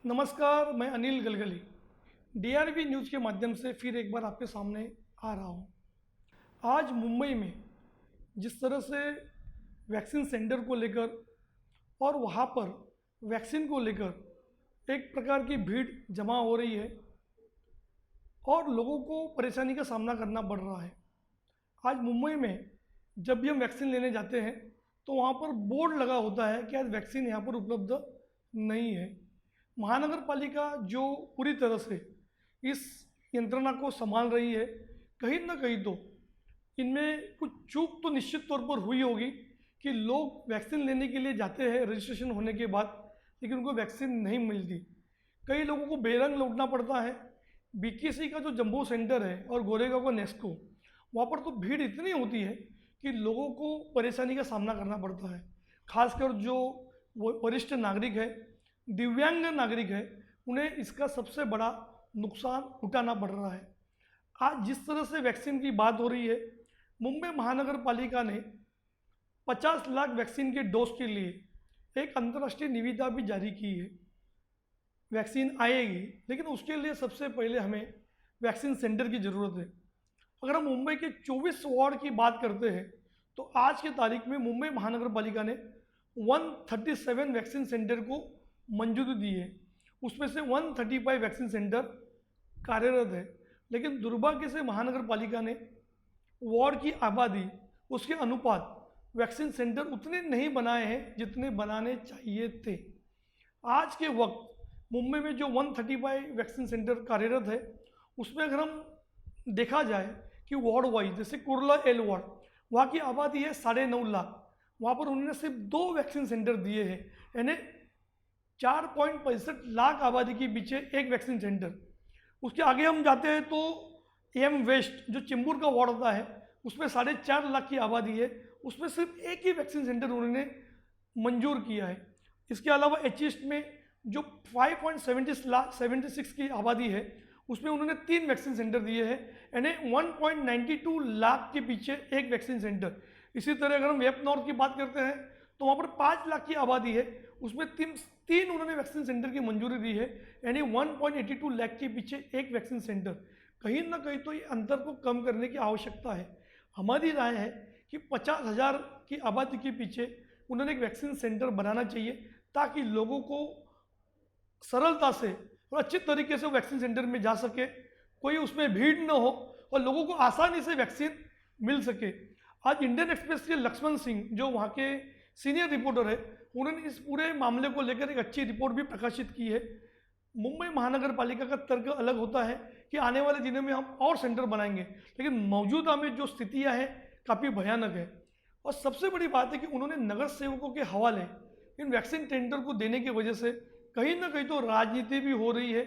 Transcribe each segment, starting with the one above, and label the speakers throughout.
Speaker 1: नमस्कार, मैं Anil Galgali DRB news के माध्यम से फिर एक बार आपके सामने आ रहा हूँ। आज मुंबई में जिस तरह से वैक्सीन सेंटर को लेकर और वहाँ पर वैक्सीन को लेकर एक प्रकार की भीड़ जमा हो रही है और लोगों को परेशानी का सामना करना पड़ रहा है। आज मुंबई में जब भी हम वैक्सीन लेने जाते हैं तो वहाँ पर बोर्ड लगा होता है कि आज वैक्सीन यहाँ पर उपलब्ध नहीं है। महानगर पालिका जो पूरी तरह से इस यंत्रणा को संभाल रही है, कहीं ना कहीं तो इनमें कुछ चूक तो निश्चित तौर पर हुई होगी कि लोग वैक्सीन लेने के लिए जाते हैं रजिस्ट्रेशन होने के बाद, लेकिन उनको वैक्सीन नहीं मिलती। कई लोगों को बेरंग लौटना पड़ता है। बीकेसी का जो जंबो सेंटर है और गोरेगांव का नेस्को, वहाँ पर तो भीड़ इतनी होती है कि लोगों को परेशानी का सामना करना पड़ता है। खासकर जो वरिष्ठ नागरिक है, दिव्यांग नागरिक है, उन्हें इसका सबसे बड़ा नुकसान उठाना पड़ रहा है। आज जिस तरह से वैक्सीन की बात हो रही है, मुंबई महानगर पालिका ने 50 लाख वैक्सीन के डोज के लिए एक अंतर्राष्ट्रीय निविदा भी जारी की है। वैक्सीन आएगी, लेकिन उसके लिए सबसे पहले हमें वैक्सीन सेंटर की ज़रूरत है। अगर हम मुंबई के 24 वार्ड की बात करते हैं तो आज की तारीख में मुंबई महानगर पालिका ने 137 वैक्सीन सेंटर को मंजूरी दी है। उसमें से 135 वैक्सीन सेंटर कार्यरत है, लेकिन दुर्भाग्य से महानगर पालिका ने वार्ड की आबादी उसके अनुपात वैक्सीन सेंटर उतने नहीं बनाए हैं जितने बनाने चाहिए थे। आज के वक्त मुंबई में जो 135 वैक्सीन सेंटर कार्यरत है, उसमें अगर हम देखा जाए कि वार्ड वाइज, जैसे कुर्ला एल वार्ड, वहाँ की आबादी है 9.5 लाख, वहाँ पर उन्होंने सिर्फ 2 वैक्सीन सेंटर दिए हैं, यानी 4.65 लाख आबादी के पीछे एक वैक्सीन सेंटर। उसके आगे हम जाते हैं तो एम वेस्ट जो चेंबूर का वार्ड होता है, उसमें 4.5 लाख की आबादी है, उसमें सिर्फ एक ही वैक्सीन सेंटर उन्होंने मंजूर किया है। इसके अलावा एच ईस्ट में जो 5.76 की आबादी है, उसमें उन्होंने 3 वैक्सीन सेंटर दिए हैं, यानी 1.92 लाख के पीछे एक वैक्सीन सेंटर। इसी तरह अगर हम वेब नॉर्थ की बात करते हैं तो वहाँ पर 5 लाख की आबादी है, उसमें तीन उन्होंने वैक्सीन सेंटर की मंजूरी दी है, यानी 1.82 लाख के पीछे एक वैक्सीन सेंटर। कहीं ना कहीं तो ये अंतर को कम करने की आवश्यकता है। हमारी राय है कि 50,000 की आबादी के पीछे उन्होंने एक वैक्सीन सेंटर बनाना चाहिए, ताकि लोगों को सरलता से और अच्छे तरीके से वैक्सीन सेंटर में जा सके, कोई उसमें भीड़ न हो और लोगों को आसानी से वैक्सीन मिल सके। आज इंडियन एक्सप्रेस के लक्ष्मण सिंह जो वहाँ के सीनियर रिपोर्टर है, उन्होंने इस पूरे मामले को लेकर एक अच्छी रिपोर्ट भी प्रकाशित की है। मुंबई महानगर पालिका का तर्क अलग होता है कि आने वाले दिनों में हम और सेंटर बनाएंगे, लेकिन मौजूदा में जो स्थितियां हैं काफ़ी भयानक है। और सबसे बड़ी बात है कि उन्होंने नगर सेवकों के हवाले इन वैक्सीन सेंटर को देने की वजह से कहीं ना कहीं तो राजनीति भी हो रही है।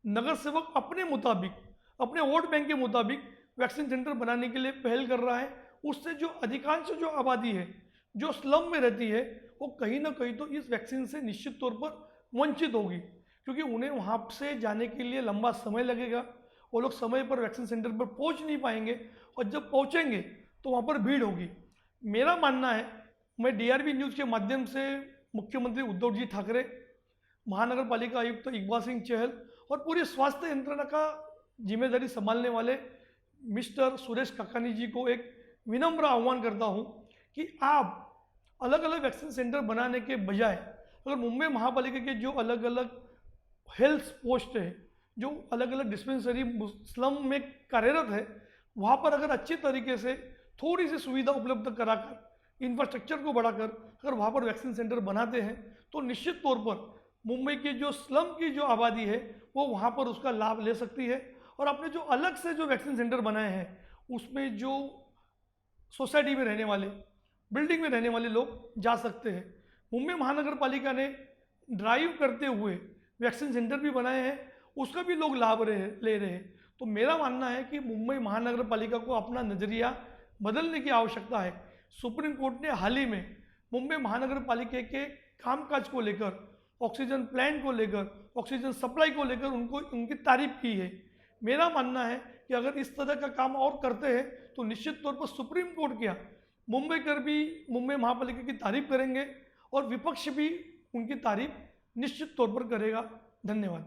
Speaker 1: नगर सेवक अपने मुताबिक, अपने वोट बैंक के मुताबिक वैक्सीन सेंटर बनाने के लिए पहल कर रहा है। उससे जो अधिकांश जो आबादी है जो स्लम में रहती है, वो कहीं ना कहीं तो इस वैक्सीन से निश्चित तौर पर वंचित होगी, क्योंकि उन्हें वहाँ से जाने के लिए लंबा समय लगेगा। वो लोग समय पर वैक्सीन सेंटर पर पहुँच नहीं पाएंगे, और जब पहुँचेंगे तो वहाँ पर भीड़ होगी। मेरा मानना है, मैं डीआरबी न्यूज़ के माध्यम से मुख्यमंत्री उद्धव जी ठाकरे, महानगर पालिका आयुक्त इकबाल सिंह चहल और पूरी स्वास्थ्य यंत्रणा का जिम्मेदारी संभालने वाले मिस्टर सुरेश काकानी जी को एक विनम्र आह्वान करता हूँ कि आप अलग अलग वैक्सीन सेंटर बनाने के बजाय अगर मुंबई महापालिका के जो अलग अलग हेल्थ पोस्ट है, जो अलग अलग डिस्पेंसरी स्लम में कार्यरत है, वहाँ पर अगर अच्छे तरीके से थोड़ी सी सुविधा उपलब्ध कराकर, इंफ्रास्ट्रक्चर को बढ़ाकर अगर वहाँ पर वैक्सीन सेंटर बनाते हैं तो निश्चित तौर पर मुंबई की जो स्लम की जो आबादी है वो वहाँ पर उसका लाभ ले सकती है। और अपने जो अलग से जो वैक्सीन सेंटर बनाए हैं, उसमें जो सोसाइटी में रहने वाले, बिल्डिंग में रहने वाले लोग जा सकते हैं। मुंबई महानगर पालिका ने ड्राइव करते हुए वैक्सीन सेंटर भी बनाए हैं, उसका भी लोग लाभ ले रहे हैं। तो मेरा मानना है कि मुंबई महानगर पालिका को अपना नज़रिया बदलने की आवश्यकता है। सुप्रीम कोर्ट ने हाल ही में मुंबई महानगर पालिका के कामकाज को लेकर, ऑक्सीजन प्लांट को लेकर, ऑक्सीजन सप्लाई को लेकर उनकी तारीफ की है। मेरा मानना है कि अगर इस तरह का काम और करते हैं तो निश्चित तौर पर सुप्रीम कोर्ट क्या, मुंबई कर भी मुंबई महापालिका की तारीफ करेंगे और विपक्ष भी उनकी तारीफ निश्चित तौर पर करेगा। धन्यवाद।